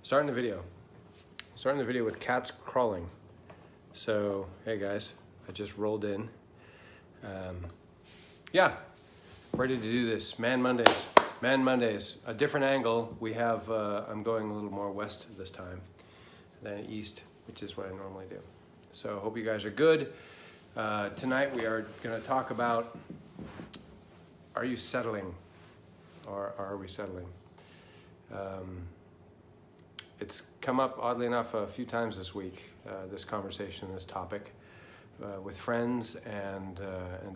Starting the video with cats crawling. So, hey guys, I just rolled in. Ready to do this. Man Mondays. A different angle. We have, I'm going a little more west this time than east, which is what I normally do. So, hope you guys are good. Tonight we are going to talk about, are you settling? Or are we settling? It's come up, oddly enough, a few times this week, this conversation, this topic, with friends and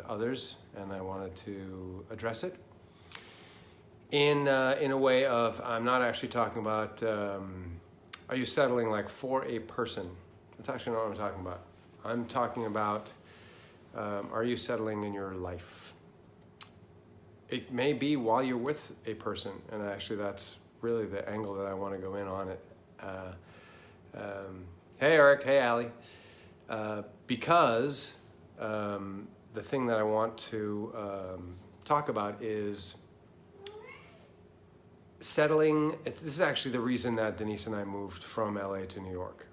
others, and I wanted to address it in a way of, I'm not actually talking about, are you settling like for a person? That's actually not what I'm talking about. I'm talking about, are you settling in your life? It may be while you're with a person, and actually that's really the angle that I want to go in on it. Hey Eric, hey Allie. Because the thing that I want to talk about is settling. This is actually the reason that Denise and I moved from LA to New York.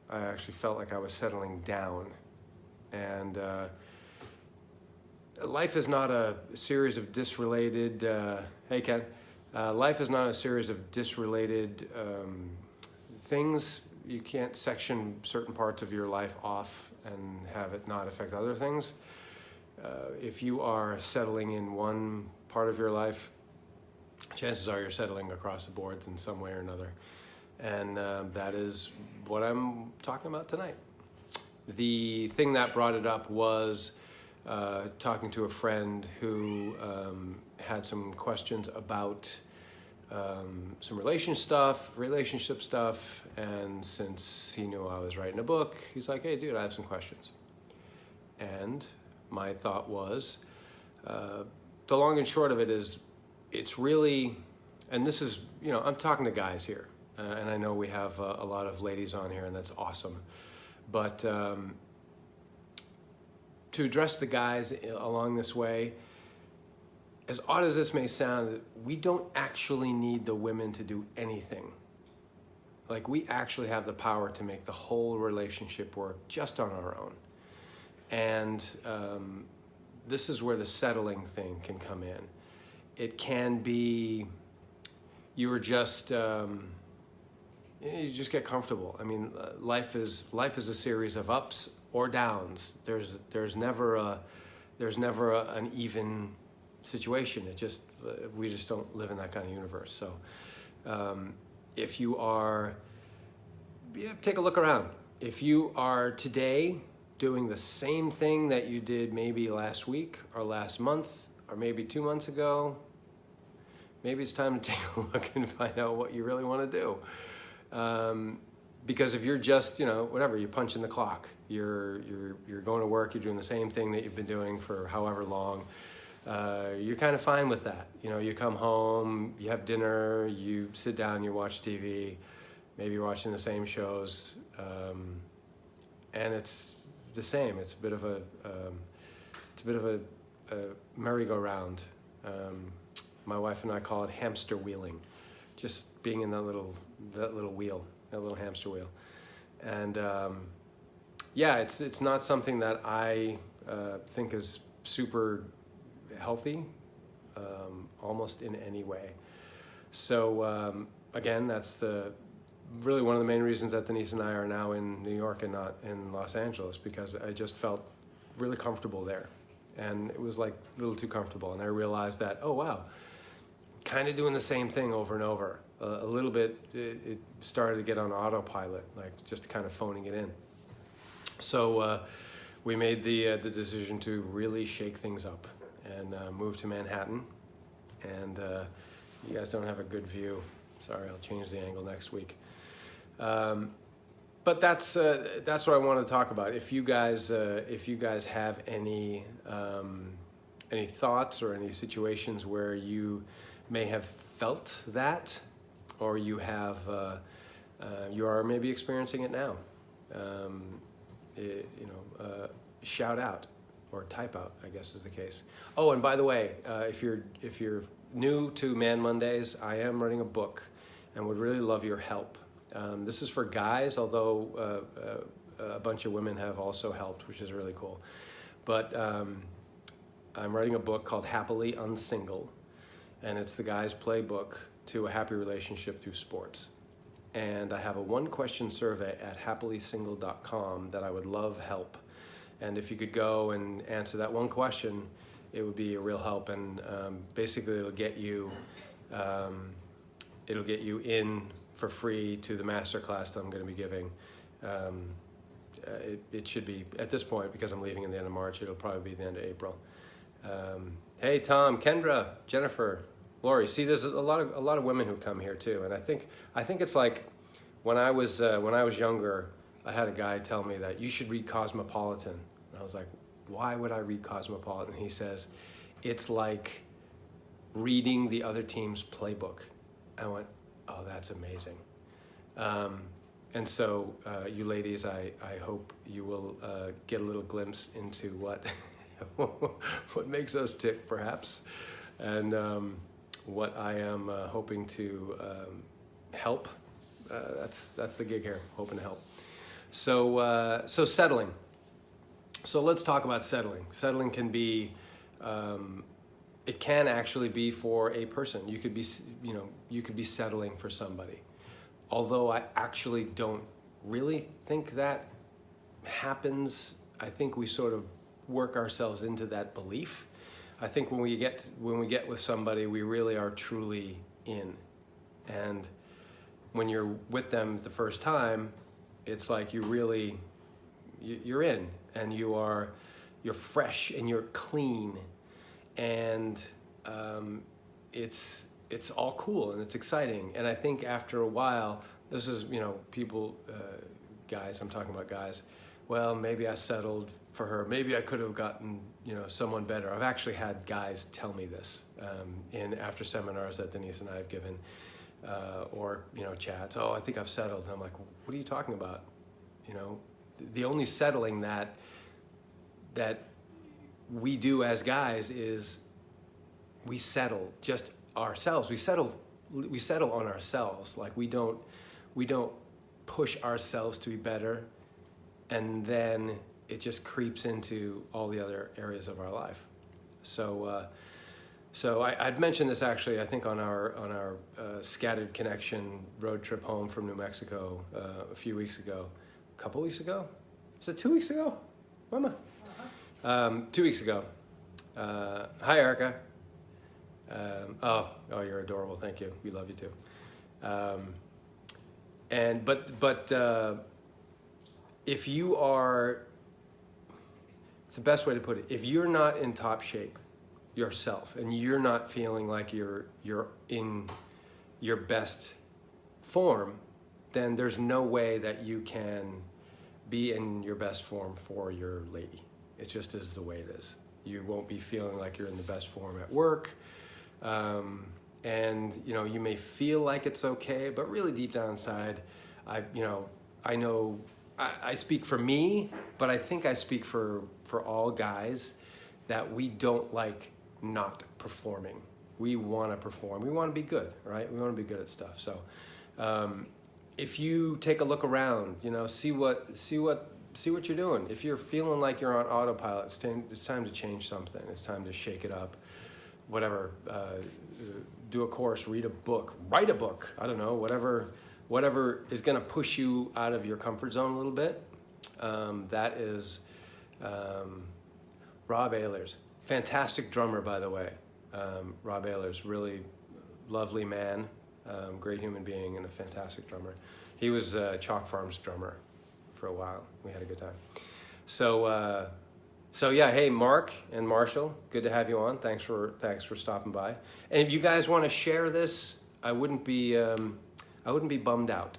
I actually felt like I was settling down, and life is not a series of disrelated, hey Ken, life is not a series of disrelated things. You can't section certain parts of your life off and have it not affect other things. If you are settling in one part of your life, chances are you're settling across the boards in some way or another. And that is what I'm talking about tonight. The thing that brought it up was talking to a friend who had some questions about some relationship stuff, and since he knew I was writing a book, he's like, hey dude, I have some questions. And my thought was, the long and short of it is, it's really, and this is, I'm talking to guys here, and I know we have a lot of ladies on here, and that's awesome, but to address the guys along this way, as odd as this may sound, we don't actually need the women to do anything. Like, we actually have the power to make the whole relationship work just on our own. And this is where the settling thing can come in. It can be, you just get comfortable. I mean, life is a series of ups or downs. There's never an even situation. We just don't live in that kind of universe. So if you are, take a look around. If you are today doing the same thing that you did maybe last week or last month or maybe 2 months ago, maybe it's time to take a look and find out what you really want to do. Because if you're just, whatever, you're punching the clock, you're going to work, you're doing the same thing that you've been doing for however long, you're kind of fine with that. You come home, you have dinner, you sit down, you watch TV, maybe you're watching the same shows, and it's the same. It's a bit of a merry-go-round. My wife and I call it hamster wheeling, just being in that little wheel, that little hamster wheel. And it's not something that I think is super healthy, almost in any way. So again, that's really one of the main reasons that Denise and I are now in New York and not in Los Angeles, because I just felt really comfortable there, and it was like a little too comfortable, and I realized that, oh wow, kind of doing the same thing over and over. A little bit, it started to get on autopilot, like just kind of phoning it in. So we made the decision to really shake things up and move to Manhattan. And you guys don't have a good view. Sorry, I'll change the angle next week. But that's what I want to talk about. If you guys have any thoughts or any situations where you may have felt that, or you are maybe experiencing it now, shout out or type out, I guess is the case. Oh, and by the way, if you're new to Man Mondays, I am running a book and would really love your help. This is for guys, although a bunch of women have also helped, which is really cool. But I'm writing a book called Happily Unsingle, and it's the guy's playbook to a happy relationship through sports. And I have a 1-question survey at happilysingle.com that I would love help. And if you could go and answer that one question, it would be a real help. And basically, it'll get you in for free to the master class that I'm going to be giving. It should be at this point, because I'm leaving at the end of March. It'll probably be the end of April. Hey, Tom, Kendra, Jennifer, Lori. See, there's a lot of women who come here too, and I think it's like when I was younger, I had a guy tell me that you should read Cosmopolitan, and I was like, why would I read Cosmopolitan? He says, it's like reading the other team's playbook. I went, oh, that's amazing. And so, you ladies, I hope you will get a little glimpse into what what makes us tick, perhaps, and what I am hoping to help. That's the gig here, hoping to help. So settling. So let's talk about settling. Settling can be, it can actually be for a person. You could be settling for somebody. Although I actually don't really think that happens. I think we sort of work ourselves into that belief. I think when we get with somebody, we really are truly in. And when you're with them the first time, it's like you're in, and you're fresh and you're clean, and it's all cool and it's exciting. And I think after a while, this is, people, guys, I'm talking about guys, well, maybe I settled for her. Maybe I could have gotten, someone better. I've actually had guys tell me this after seminars that Denise and I have given, or chats. Oh, I think I've settled. And I'm like, what are you talking about? The only settling that we do as guys is we settle just ourselves. We settle on ourselves. Like we don't push ourselves to be better, and then it just creeps into all the other areas of our life. So I'd mentioned this actually, I think on our Scattered Connection road trip home from New Mexico a few weeks ago. A couple weeks ago? Was it 2 weeks ago? Mama? 2 weeks ago. Hi, Erica. Oh, you're adorable. Thank you. We love you too. But if you are, it's the best way to put it. If you're not in top shape yourself, and you're not feeling like you're in your best form, then there's no way that you can be in your best form for your lady. It just is the way it is. You won't be feeling like you're in the best form at work. And you may feel like it's okay, but really deep down inside, I know I speak for me, but I think I speak for all guys, that we don't like not performing. We want to perform. We want to be good, right? We want to be good at stuff. So if you take a look around, see what you're doing. If you're feeling like you're on autopilot, it's time to change something. It's time to shake it up. Whatever, do a course, read a book, write a book. I don't know, whatever is going to push you out of your comfort zone a little bit. That is Rob Ehlers, fantastic drummer, by the way. Rob Ehlers, really lovely man, great human being, and a fantastic drummer. He was Chalk Farm's drummer for a while. We had a good time. So yeah, hey, Mark and Marshall, good to have you on. Thanks for stopping by. And if you guys want to share this, I wouldn't be bummed out.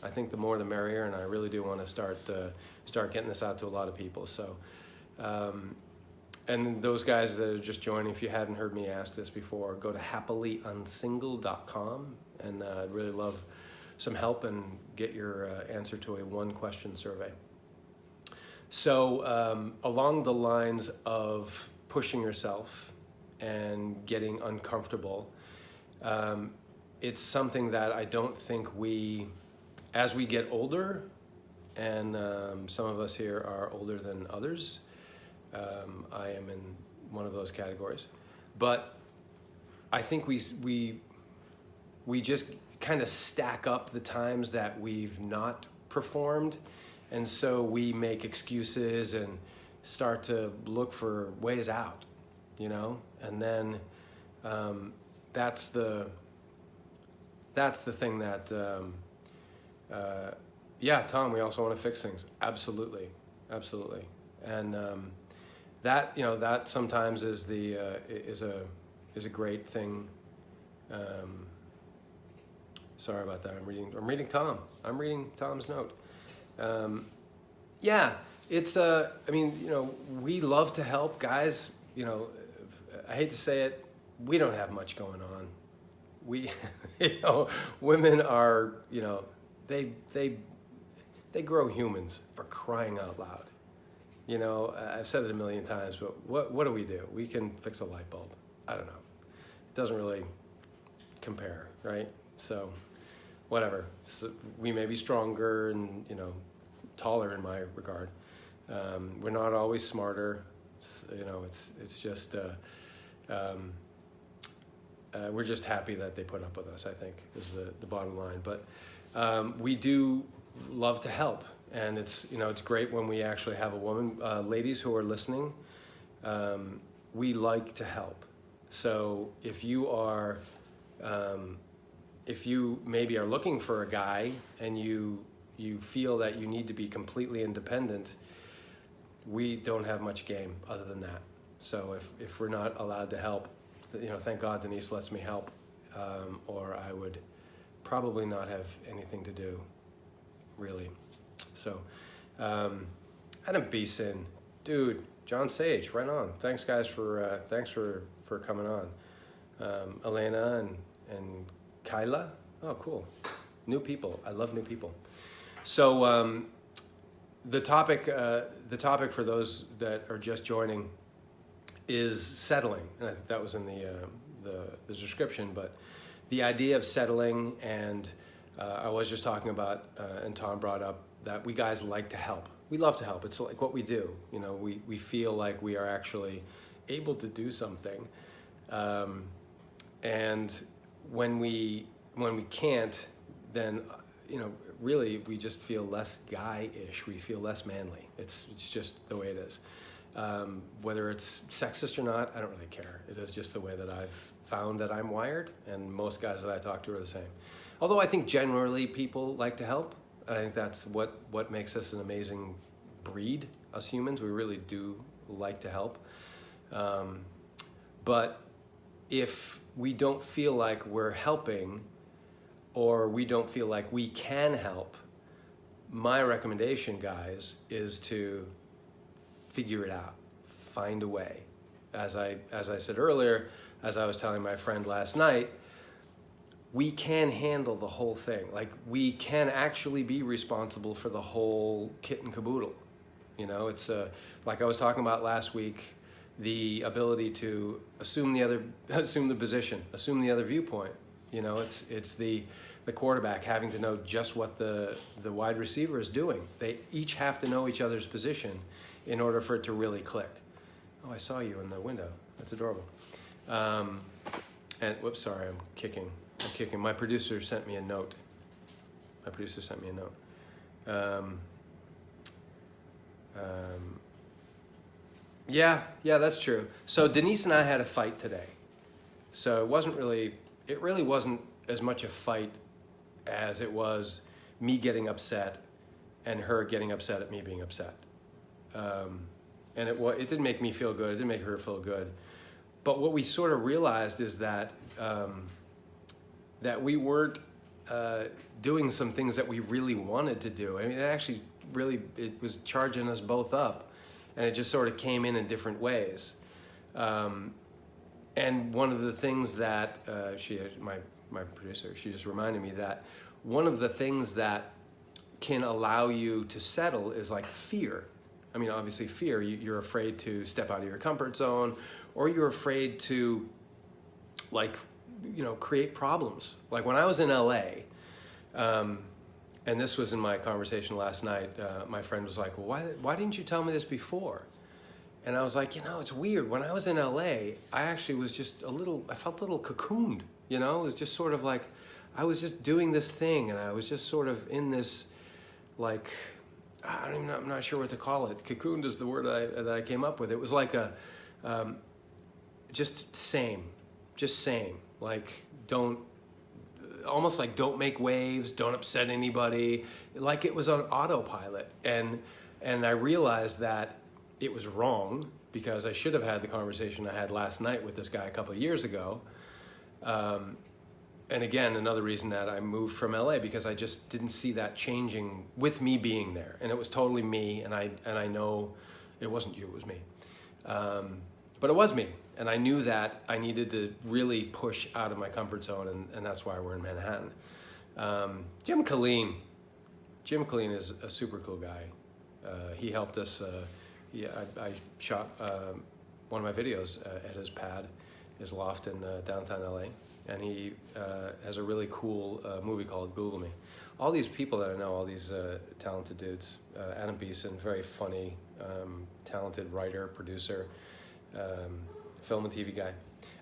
I think the more the merrier, and I really do want to start getting this out to a lot of people. So, and those guys that are just joining, if you hadn't heard me ask this before, go to happilyunsingle.com, and I'd really love some help and get your answer to a 1-question survey. So along the lines of pushing yourself and getting uncomfortable, it's something that I don't think we as we get older, and some of us here are older than others, I am in one of those categories, but I think we just kind of stack up the times that we've not performed, and so we make excuses and start to look for ways out, you know, and then that's the thing that yeah, Tom, we also want to fix things. Absolutely. And that, you know, that sometimes is is a great thing. Sorry about that. I'm reading Tom's note. Yeah, it's I mean, you know, we love to help guys. You know, I hate to say it, we don't have much going on. We, you know, women are, you know, they grow humans, for crying out loud. You know, I've said it a million times, but what do? We can fix a light bulb. I don't know. It doesn't really compare, right? So, whatever. So we may be stronger and, you know, taller in my regard. We're not always smarter. You know, it's just we're just happy that they put up with us, I think, is the bottom line. But we do love to help, and it's, you know, it's great when we actually have a woman. Ladies who are listening, we like to help. So if you are, if you maybe are looking for a guy and you feel that you need to be completely independent, we don't have much game other than that. So if we're not allowed to help, you know, thank God Denise lets me help, or I would probably not have anything to do, really. So, Adam Beeson, dude, John Sage, right on. Thanks guys for coming on. Elena and Kyla, oh cool, new people. I love new people. So the topic for those that are just joining is settling, and I think that was in the description. But the idea of settling, and I was just talking about, and Tom brought up that we guys like to help. We love to help. It's like what we do. You know, we feel like we are actually able to do something, and when we can't, then, you know, really we just feel less guy-ish. We feel less manly. It's just the way it is. Whether it's sexist or not, I don't really care. It is just the way that I've found that I'm wired, and most guys that I talk to are the same. Although I think generally people like to help. I think that's what makes us an amazing breed, us humans. We really do like to help. But if we don't feel like we're helping, or we don't feel like we can help, my recommendation, guys, is to figure it out, find a way. As I said earlier, as I was telling my friend last night, we can handle the whole thing. Like, we can actually be responsible for the whole kit and caboodle. You know, it's like I was talking about last week, the ability to assume the position, assume the other viewpoint. You know, it's the quarterback having to know just what the wide receiver is doing. They each have to know each other's position in order for it to really click. Oh, I saw you in the window. That's adorable. And whoops, sorry, I'm kicking. My producer sent me a note. Yeah, that's true. So Denise and I had a fight today. So it really wasn't as much a fight as it was me getting upset and her getting upset at me being upset. And it didn't make me feel good. It didn't make her feel good. But what we sort of realized is that that we weren't doing some things that we really wanted to do. I mean, it was charging us both up, and it just sort of came in different ways. And one of the things that my producer, she just reminded me that one of the things that can allow you to settle is like fear. I mean, obviously fear, you're afraid to step out of your comfort zone, or you're afraid to, like, you know, create problems. Like when I was in LA, and this was in my conversation last night. My friend was like, well, why didn't you tell me this before? And I was like, it's weird. When I was in LA, I actually was just I felt a little cocooned, It was just sort of like, I was just doing this thing, and I was just sort of in this, like, I'm not sure what to call it. Cocooned is the word that I came up with. It was like just same, like almost like don't make waves, don't upset anybody, like it was on autopilot. And I realized that it was wrong, because I should have had the conversation I had last night with this guy a couple of years ago. And again, another reason that I moved from LA, because I just didn't see that changing with me being there. And it was totally me, and I know it wasn't you, it was me. But it was me, and I knew that I needed to really push out of my comfort zone, and that's why we're in Manhattan. Jim Killeen is a super cool guy. He helped us. I shot one of my videos at his pad, his loft in downtown LA, and he has a really cool movie called Google Me. All these people that I know, all these talented dudes. Adam Beeson, very funny, talented writer, producer, film and TV guy.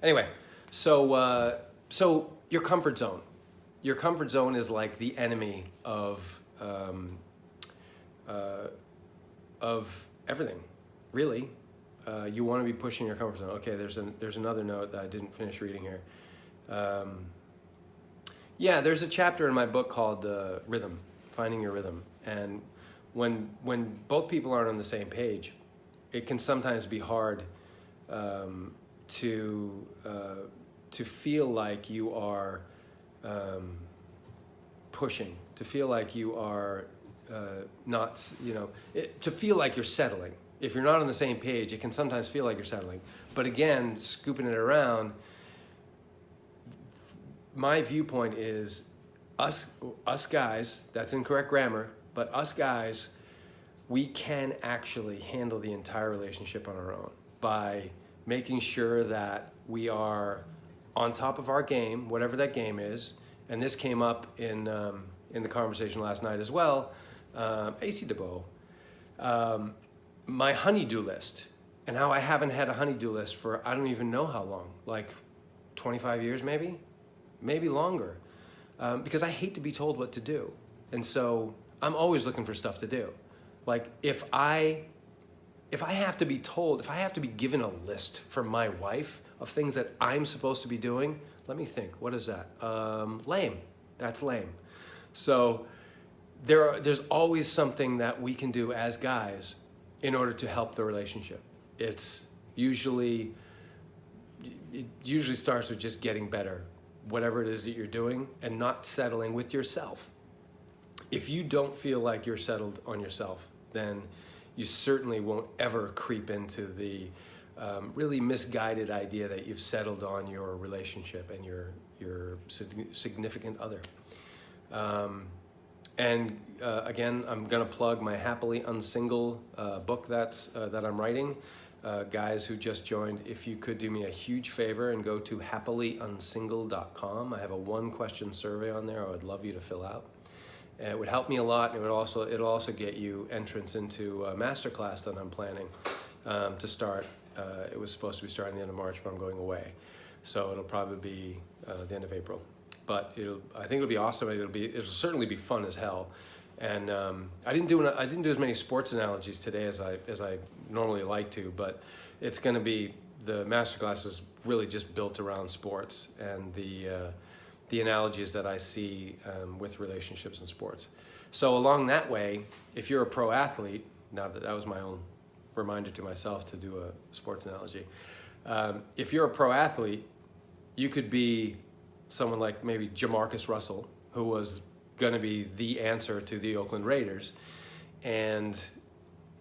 Anyway, so your comfort zone. Your comfort zone is like the enemy of everything, really. You want to be pushing your comfort zone. Okay, there's another note that I didn't finish reading here. There's a chapter in my book called Rhythm, Finding Your Rhythm. And when both people aren't on the same page, it can sometimes be hard to feel like you are pushing, to feel like you are not, to feel like you're settling. If you're not on the same page, it can sometimes feel like you're settling. But again, scooping it around, my viewpoint is us guys, that's incorrect grammar, but us guys, we can actually handle the entire relationship on our own by making sure that we are on top of our game, whatever that game is. And this came up in the conversation last night as well. AC DeBow. My honey-do list, and how I haven't had a honey-do list for I don't even know how long, like 25 years maybe longer, because I hate to be told what to do. And so I'm always looking for stuff to do. Like if I have to be told, if I have to be given a list from my wife of things that I'm supposed to be doing, let me think, what is that? Lame. That's lame. So there's always something that we can do as guys in order to help the relationship. It usually starts with just getting better, whatever it is that you're doing, and not settling with yourself. If you don't feel like you're settled on yourself, then you certainly won't ever creep into the really misguided idea that you've settled on your relationship and your significant other. Again, I'm going to plug my Happily Unsingle book that I'm writing. Guys who just joined, if you could do me a huge favor and go to happillyunsingle.com. I have a 1-question survey on there I would love you to fill out. It would help me a lot, and it'll also get you entrance into a masterclass that I'm planning to start. It was supposed to be starting the end of March, but I'm going away. So it'll probably be the end of April. But I think it'll be awesome. It'll certainly be fun as hell. And I didn't do as many sports analogies today as I normally like to, but it's going to be, the masterclass is really just built around sports and the analogies that I see with relationships and sports. So along that way, if you're a pro athlete, now that was my own reminder to myself to do a sports analogy. If you're a pro athlete, you could be someone like maybe Jamarcus Russell, who was going to be the answer to the Oakland Raiders, and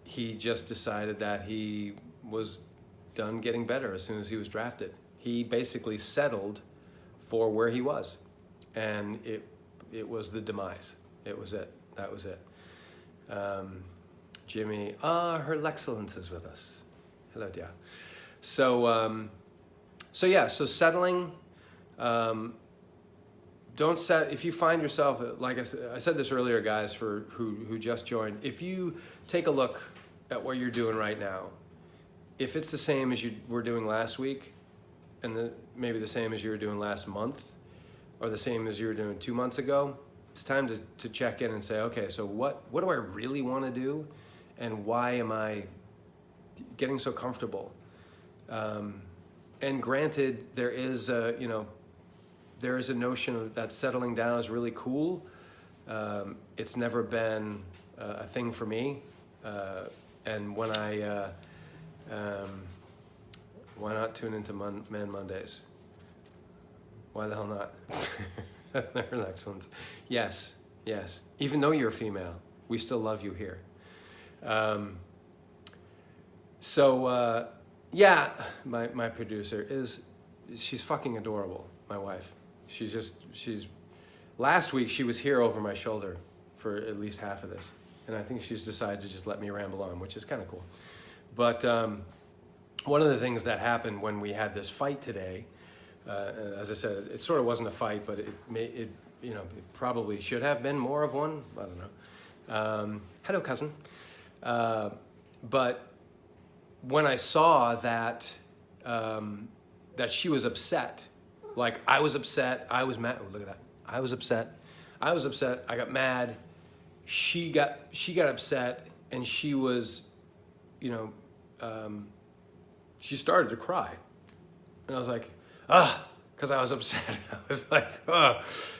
he just decided that he was done getting better as soon as he was drafted. He basically settled for where he was, and it was the demise. It was it. That was it. Jimmy, Her Lexcellence is with us. Hello, dear. So settling, don't set, if you find yourself, like I said this earlier, guys, for who just joined, if you take a look at what you're doing right now, if it's the same as you were doing last week, and maybe the same as you were doing last month, or the same as you were doing 2 months ago, it's time to check in and say, okay, so what do I really want to do, and why am I getting so comfortable? And granted, there is a notion that settling down is really cool. It's never been a thing for me. And when why not tune into Man Mondays? Why the hell not? They're the next ones. Yes. Even though you're a female, we still love you here. Yeah, my producer she's fucking adorable, my wife. Last week she was here over my shoulder for at least half of this. And I think she's decided to just let me ramble on, which is kind of cool. But one of the things that happened when we had this fight today, as I said, it sort of wasn't a fight, but it probably should have been more of one. I don't know. Hello, cousin. But when I saw that she was upset, like I was upset, I was mad. Oh, look at that. I was upset. I got mad. She got upset, and she was, she started to cry, and I was like, because I was upset. I was like,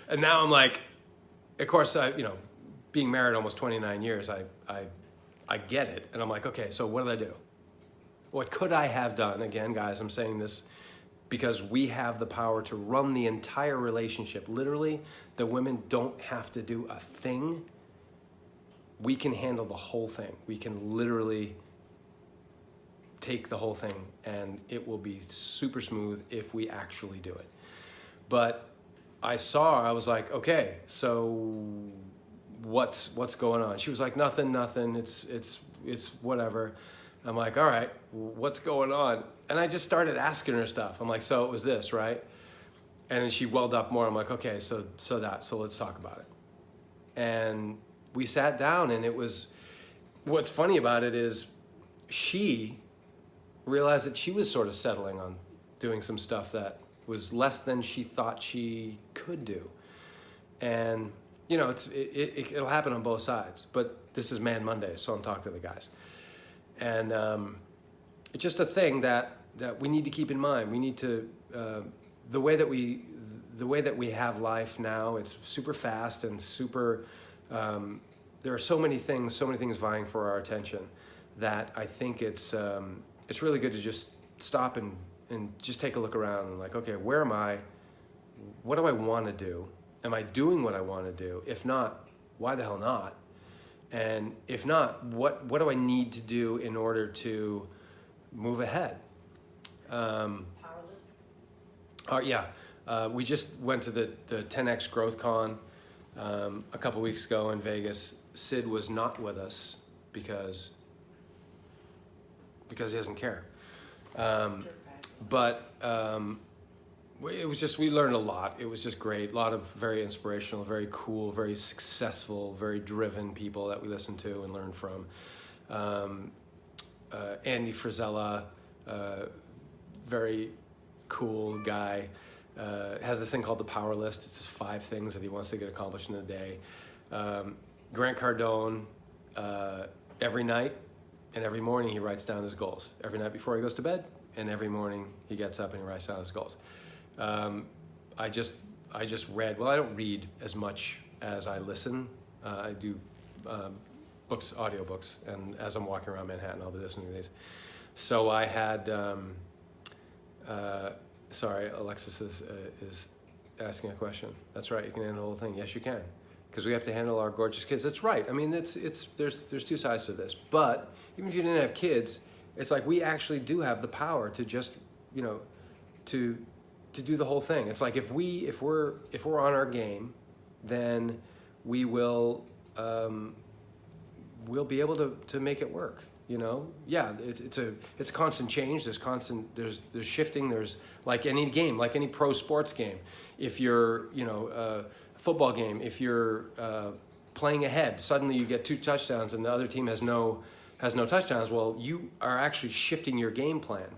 and now I'm like, of course, being married almost 29 years, I get it, and I'm like, okay, so what did I do? What could I have done? Again, guys, I'm saying this because we have the power to run the entire relationship. Literally, the women don't have to do a thing. We can handle the whole thing. We can literally take the whole thing, and it will be super smooth if we actually do it. But I was like, okay, so what's going on? She was like, nothing. It's whatever. I'm like, all right, what's going on? And I just started asking her stuff. I'm like, so it was this, right? And then she welled up more. I'm like, okay, so let's talk about it. And we sat down, and what's funny about it is she realized that she was sort of settling on doing some stuff that was less than she thought she could do. And, it'll happen on both sides. But this is Man Monday, so I'm talking to the guys. And it's just a thing that we need to keep in mind. We need to, the way that we have life now, it's super fast and super, there are so many things vying for our attention that I think it's really good to just stop and just take a look around and like, okay, where am I? What do I want to do? Am I doing what I want to do? If not, why the hell not? And if not, what do I need to do in order to move ahead? Powerless? Yeah. We just went to the 10X Growth Con a couple weeks ago in Vegas. Sid was not with us because he doesn't care. But it was just, we learned a lot. It was just great. A lot of very inspirational, very cool, very successful, very driven people that we listened to and learned from. Andy Frisella, very cool guy, has this thing called the Power List. It's just 5 things that he wants to get accomplished in a day. Grant Cardone, every night and every morning he writes down his goals. Every night before he goes to bed, and every morning he gets up and he writes down his goals. I just read, well, I don't read as much as I listen. I do audiobooks, and as I'm walking around Manhattan, I'll be listening to these. So I had, sorry, Alexis is asking a question. That's right, you can handle the whole thing. Yes, you can, because we have to handle our gorgeous kids. That's right. I mean, there's 2 sides to this. But even if you didn't have kids, it's like we actually do have the power to just, to do the whole thing. It's like if we're on our game, then we will we'll be able to make it work. Yeah, it's a constant change. There's shifting. There's like any game, like any pro sports game. If you're, a football game, if you're playing ahead, suddenly you get 2 touchdowns and the other team has no touchdowns. Well, you are actually shifting your game plan,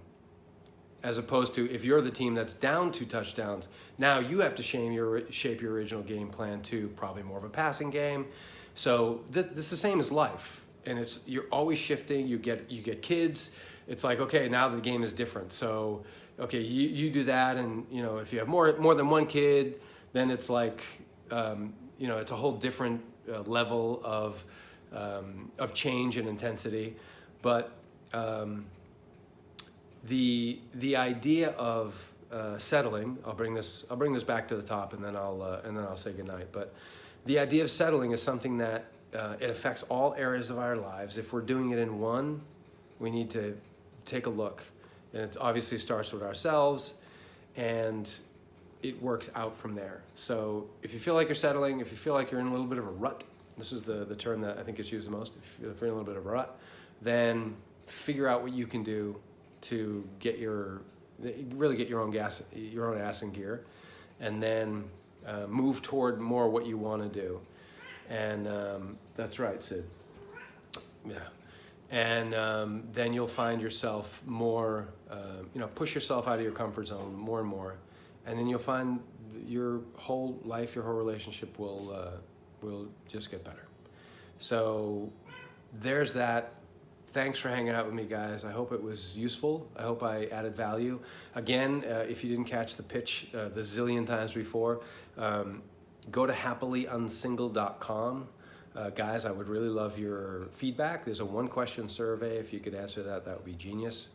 as opposed to if you're the team that's down 2 touchdowns. Now you have to shape your original game plan to probably more of a passing game. So this is the same as life, and you're always shifting. You get kids. It's like, okay, now the game is different. So okay, you do that, and if you have more than one kid, then it's like it's a whole different level of change and intensity. But the idea of settling, I'll bring this back to the top, and then I'll say goodnight. But the idea of settling is something that it affects all areas of our lives. If we're doing it in one, we need to take a look, and it obviously starts with ourselves, and it works out from there. So if you feel like you're settling, if you feel like you're in a little bit of a rut, this is the term that I think is used the most. If you're in a little bit of a rut, then figure out what you can do to really get your own ass in gear, and then move toward more what you want to do. And that's right, Sid. Yeah. And then you'll find yourself more, push yourself out of your comfort zone more and more, and then you'll find your whole life, your whole relationship will just get better. So there's that. Thanks for hanging out with me, guys. I hope it was useful. I hope I added value. Again, if you didn't catch the pitch the zillion times before, go to happily-unsingle.com. Guys, I would really love your feedback. There's a 1-question survey. If you could answer that would be genius.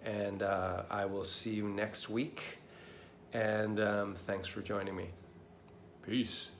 And I will see you next week. And thanks for joining me. Peace.